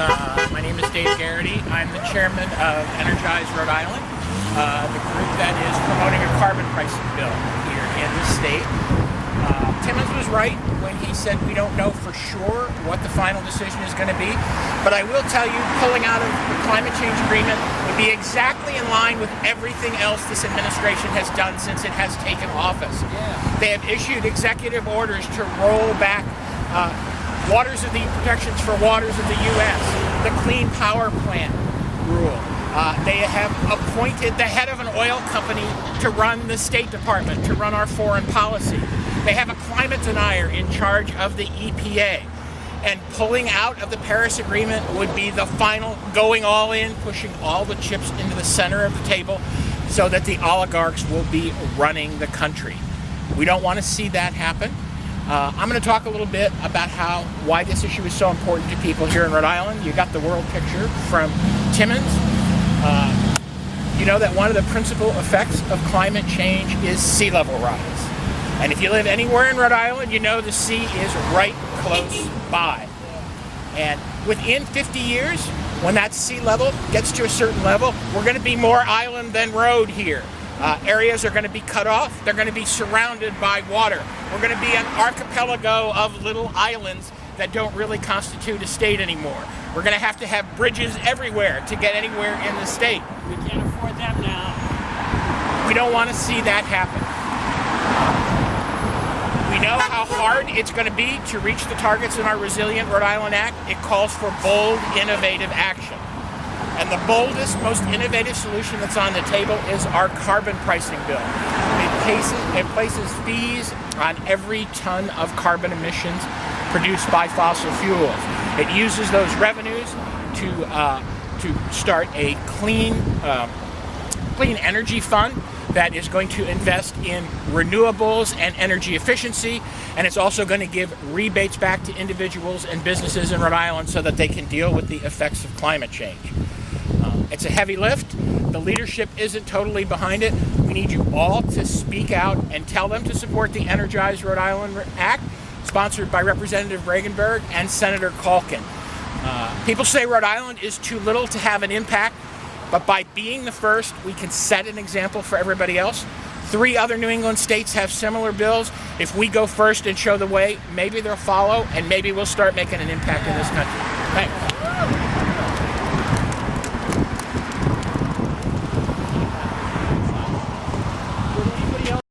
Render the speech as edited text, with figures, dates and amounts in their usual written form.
My name is Dave Gerraughty. I'm the chairman of Energize Rhode Island, the group that is promoting a carbon pricing bill here in the state. Timmons was right when he said we don't know for sure what the final decision is going to be, but I will tell you pulling out of the climate change agreement would be exactly in line with everything else this administration has done since it has taken office. They have issued executive orders to roll back waters of the protections for waters of the U.S., the Clean Power Plant rule. They have appointed the head of an oil company to run the State Department, to run our foreign policy. They have a climate denier in charge of the EPA. And pulling out of the Paris Agreement would be the final going all in, pushing all the chips into the center of the table so that the oligarchs will be running the country. We don't want to see that happen. I'm going to talk a little bit about why this issue is so important to people here in Rhode Island. You got the world picture from Timmons. You know that one of the principal effects of climate change is sea level rise. And if you live anywhere in Rhode Island, you know the sea is right close by. And within 50 years, when that sea level gets to a certain level, we're going to be more island than road here. Areas are going to be cut off. They're going to be surrounded by water. We're going to be an archipelago of little islands that don't really constitute a state anymore. We're going to have bridges everywhere to get anywhere in the state. We can't afford them now. We don't want to see that happen. We know how hard it's going to be to reach the targets in our Resilient Rhode Island Act. It calls for bold, innovative action. And the boldest, most innovative solution that's on the table is our carbon pricing bill. It places fees on every ton of carbon emissions produced by fossil fuels. It uses those revenues to start a clean energy fund that is going to invest in renewables and energy efficiency, and it's also going to give rebates back to individuals and businesses in Rhode Island so that they can deal with the effects of climate change. It's a heavy lift. The leadership isn't totally behind it. We need you all to speak out and tell them to support the Energize Rhode Island Act, sponsored by Representative Regenberg and Senator Calkin. People say Rhode Island is too little to have an impact, but by being the first, we can set an example for everybody else. 3 other New England states have similar bills. If we go first and show the way, maybe they'll follow, and maybe we'll start making an impact in this country. Thanks.